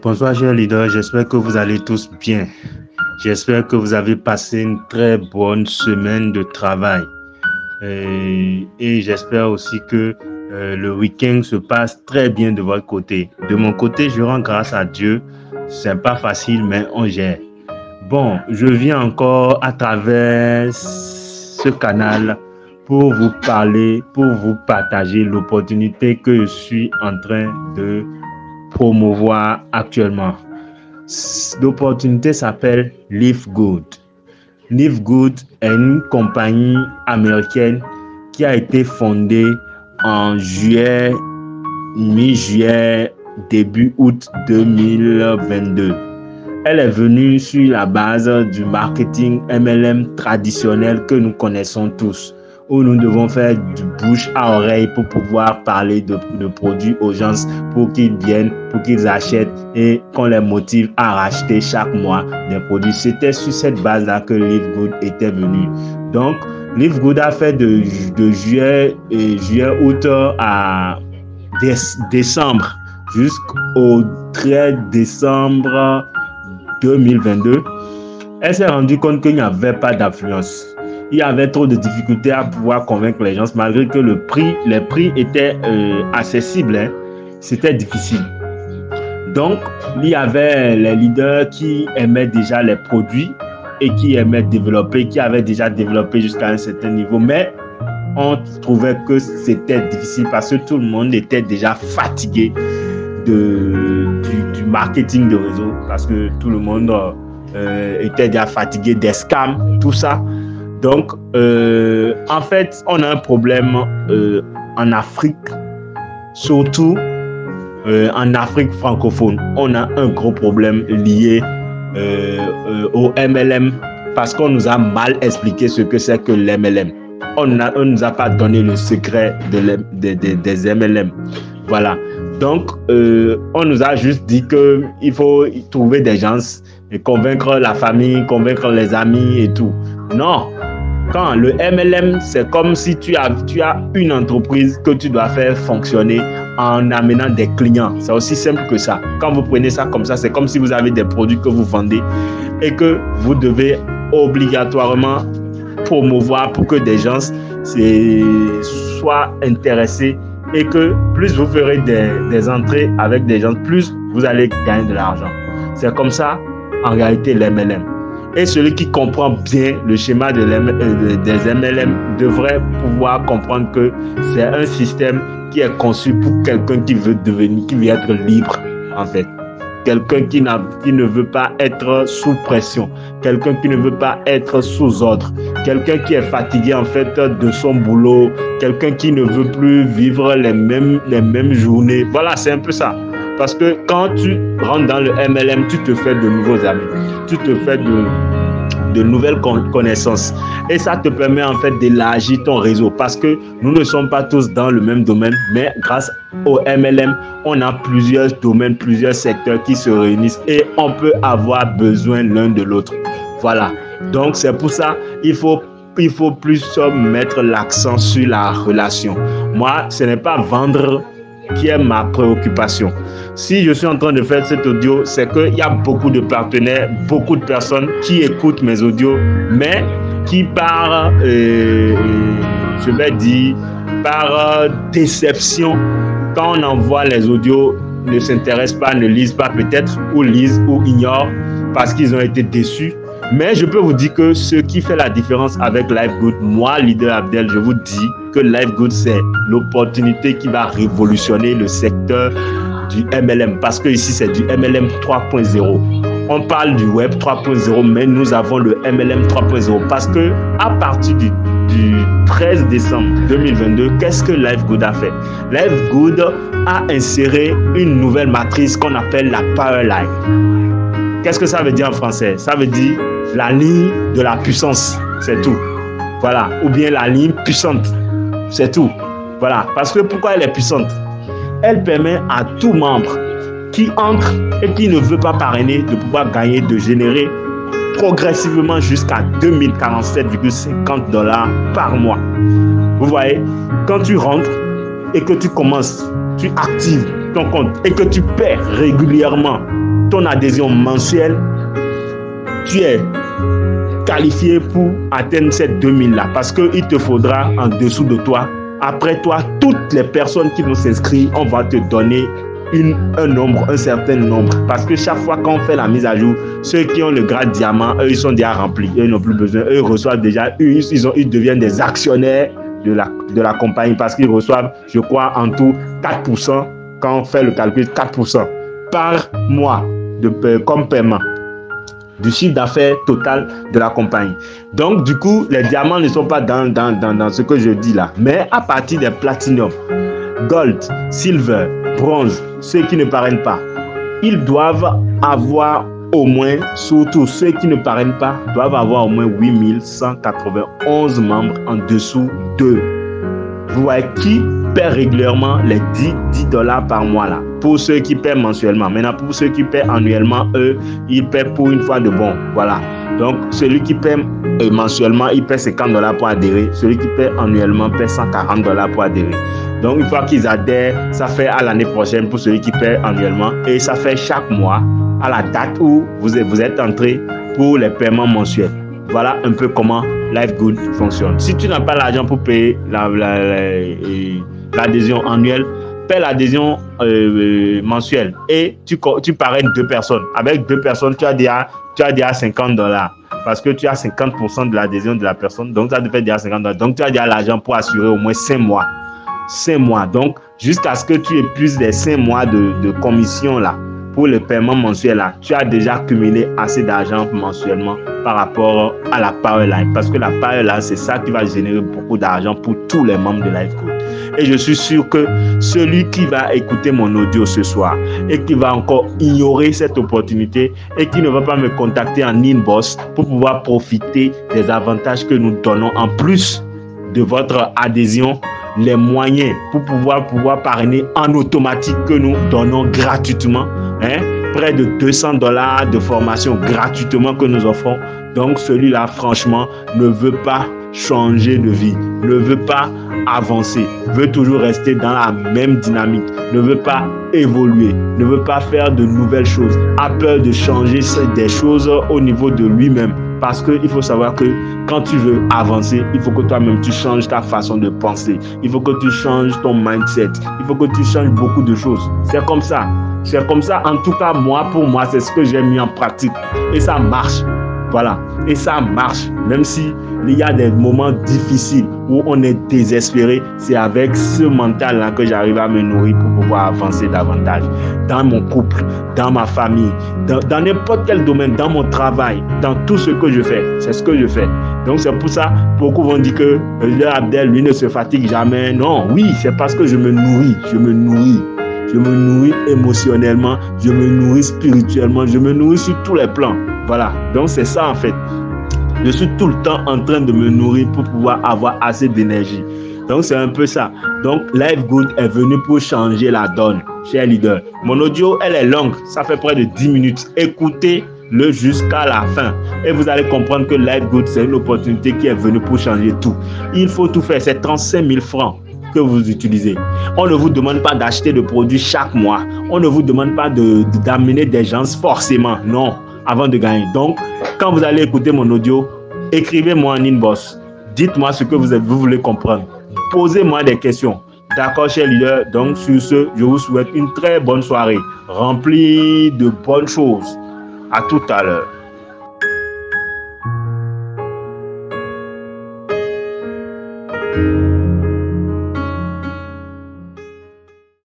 Bonsoir chers leaders, j'espère que vous allez tous bien. J'espère que vous avez passé une très bonne semaine de travail. Et j'espère aussi que le week-end se passe très bien de votre côté. De mon côté, je rends grâce à Dieu. C'est pas facile, mais on gère. Bon, je viens encore à travers ce canal pour vous parler, pour vous partager l'opportunité que je suis en train de promouvoir actuellement. L'opportunité s'appelle Live Good. Live Good est une compagnie américaine qui a été fondée en juillet, mi-juillet, début août 2022. Elle est venue sur la base du marketing MLM traditionnel que nous connaissons tous, où nous devons faire du bouche à oreille pour pouvoir parler de produits aux gens pour qu'ils viennent, pour qu'ils achètent et qu'on les motive à racheter chaque mois des produits. C'était sur cette base-là que Live Good était venu. Donc, Live Good a fait de juillet, août à décembre jusqu'au 13 décembre 2022. Elle s'est rendue compte qu'il n'y avait pas d'affluence. Il y avait trop de difficultés à pouvoir convaincre les gens, malgré que les prix étaient accessibles. C'était difficile. Donc, il y avait les leaders qui aimaient déjà les produits et qui aimaient développer, qui avaient déjà développé jusqu'à un certain niveau. Mais on trouvait que c'était difficile parce que tout le monde était déjà fatigué du marketing de réseau, parce que tout le monde était déjà fatigué des scams, tout ça. Donc, en fait, on a un problème en Afrique, surtout en Afrique francophone. On a un gros problème lié au MLM parce qu'on nous a mal expliqué ce que c'est que l'MLM. On ne nous a pas donné le secret des MLM. Voilà. Donc, on nous a juste dit qu'il faut trouver des gens et convaincre la famille, convaincre les amis et tout. Non. Quand le MLM, c'est comme si tu as une entreprise que tu dois faire fonctionner en amenant des clients. C'est aussi simple que ça. Quand vous prenez ça comme ça, c'est comme si vous avez des produits que vous vendez et que vous devez obligatoirement promouvoir pour que des gens soient intéressés et que plus vous ferez des entrées avec des gens, plus vous allez gagner de l'argent. C'est comme ça, en réalité, l'MLM. Et celui qui comprend bien le schéma des MLM devrait pouvoir comprendre que c'est un système qui est conçu pour quelqu'un qui veut être libre, en fait. Quelqu'un qui ne veut pas être sous pression, quelqu'un qui ne veut pas être sous ordre, quelqu'un qui est fatigué en fait de son boulot, quelqu'un qui ne veut plus vivre les mêmes journées. Voilà, c'est un peu ça. Parce que quand tu rentres dans le MLM, tu te fais de nouveaux amis, tu te fais de nouvelles connaissances. Et ça te permet en fait d'élargir ton réseau parce que nous ne sommes pas tous dans le même domaine, mais grâce au MLM, on a plusieurs domaines, plusieurs secteurs qui se réunissent et on peut avoir besoin l'un de l'autre. Voilà. Donc c'est pour ça il faut plus mettre l'accent sur la relation. Moi, ce n'est pas vendre qui est ma préoccupation. Si je suis en train de faire cet audio, c'est qu'il y a beaucoup de partenaires, beaucoup de personnes qui écoutent mes audios, mais qui par déception, quand on envoie les audios, ne s'intéressent pas, ne lisent pas peut-être, ou lisent ou ignorent parce qu'ils ont été déçus. Mais je peux vous dire que ce qui fait la différence avec Live Good, moi, leader Abdel, je vous dis que Live Good, c'est l'opportunité qui va révolutionner le secteur du MLM. Parce que ici, c'est du MLM 3.0. On parle du Web 3.0, mais nous avons le MLM 3.0. Parce que à partir du 13 décembre 2022, qu'est-ce que Live Good a fait? Live Good a inséré une nouvelle matrice qu'on appelle la Power Line. Qu'est-ce que ça veut dire en français? Ça veut dire la ligne de la puissance, c'est tout. Voilà. Ou bien la ligne puissante, c'est tout. Voilà. Parce que pourquoi elle est puissante? Elle permet à tout membre qui entre et qui ne veut pas parrainer de pouvoir gagner, de générer progressivement jusqu'à 2047,50 $ par mois. Vous voyez, quand tu rentres et que tu commences, tu actives ton compte et que tu paies régulièrement ton adhésion mensuelle, tu es qualifié pour atteindre ces 2000 là, parce qu'il te faudra en dessous de toi, après toi, toutes les personnes qui vont s'inscrire, on va te donner un certain nombre, parce que chaque fois qu'on fait la mise à jour, ceux qui ont le grade diamant, eux ils sont déjà remplis, eux ils n'ont plus besoin, eux ils reçoivent déjà, ils deviennent des actionnaires de la compagnie, parce qu'ils reçoivent, je crois, en tout 4%, quand on fait le calcul, 4% par mois comme paiement du chiffre d'affaires total de la compagnie. Donc du coup, les diamants ne sont pas dans ce que je dis là, mais à partir des platinum, gold, silver, bronze, ceux qui ne parrainent pas, ils doivent avoir au moins, surtout ceux qui ne parrainent pas, doivent avoir au moins 8191 membres en dessous d'eux. Vous voyez qui paie régulièrement les 10 $ par mois là, pour ceux qui paient mensuellement. Maintenant, pour ceux qui paient annuellement, eux, ils paient pour une fois de bon. Voilà. Donc, celui qui paie mensuellement, il paie 50 $ pour adhérer. Celui qui paie annuellement paie 140 $ pour adhérer. Donc, une fois qu'ils adhèrent, ça fait à l'année prochaine pour celui qui paie annuellement. Et ça fait chaque mois à la date où vous êtes entré pour les paiements mensuels. Voilà un peu comment LifeGood fonctionne. Si tu n'as pas l'argent pour payer l'adhésion annuelle, paie l'adhésion mensuelle et tu parraines 2 personnes. Avec 2 personnes, tu as déjà 50 $. Parce que tu as 50% de l'adhésion de la personne. Donc, ça te fait déjà 50 $. Donc, tu as déjà l'argent pour assurer au moins 5 mois. 5 mois. Donc, jusqu'à ce que tu épuises les 5 mois de commission là, pour le paiement mensuel là, tu as déjà cumulé assez d'argent mensuellement par rapport à la Powerline. Parce que la Powerline, c'est ça qui va générer beaucoup d'argent pour tous les membres de LifeGood. Et je suis sûr que celui qui va écouter mon audio ce soir et qui va encore ignorer cette opportunité et qui ne va pas me contacter en inbox pour pouvoir profiter des avantages que nous donnons en plus de votre adhésion, les moyens pour pouvoir parrainer en automatique que nous donnons gratuitement, près de 200 $ de formation gratuitement que nous offrons. Donc celui-là, franchement, ne veut pas changer de vie, ne veut pas avancer, veut toujours rester dans la même dynamique, ne veut pas évoluer, ne veut pas faire de nouvelles choses, a peur de changer des choses au niveau de lui-même. Parce qu'il faut savoir que quand tu veux avancer, il faut que toi-même tu changes ta façon de penser. Il faut que tu changes ton mindset. Il faut que tu changes beaucoup de choses. C'est comme ça. C'est comme ça. En tout cas, pour moi, c'est ce que j'ai mis en pratique. Et ça marche. Voilà. Et ça marche. Même si il y a des moments difficiles où on est désespéré, c'est avec ce mental-là que j'arrive à me nourrir pour pouvoir avancer davantage. Dans mon couple, dans ma famille, dans n'importe quel domaine, dans mon travail, dans tout ce que je fais. C'est ce que je fais. Donc c'est pour ça, beaucoup vont dire que Abdel, lui, ne se fatigue jamais. Non, oui, c'est parce que je me nourris. Je me nourris émotionnellement, je me nourris spirituellement, je me nourris sur tous les plans. Voilà, donc c'est ça en fait. Je suis tout le temps en train de me nourrir pour pouvoir avoir assez d'énergie. Donc c'est un peu ça. Donc LifeGood est venu pour changer la donne, cher leader. Mon audio, elle est longue, ça fait près de 10 minutes. Écoutez-le jusqu'à la fin et vous allez comprendre que LifeGood, c'est une opportunité qui est venue pour changer tout. Il faut tout faire, c'est 35 000 francs que vous utilisez. On ne vous demande pas d'acheter de produits chaque mois. On ne vous demande pas d'amener des gens forcément, non, avant de gagner. Donc, quand vous allez écouter mon audio, écrivez-moi en inbox. Dites-moi ce que vous voulez comprendre. Posez-moi des questions. D'accord, cher leader? Donc, sur ce, je vous souhaite une très bonne soirée, remplie de bonnes choses. À tout à l'heure.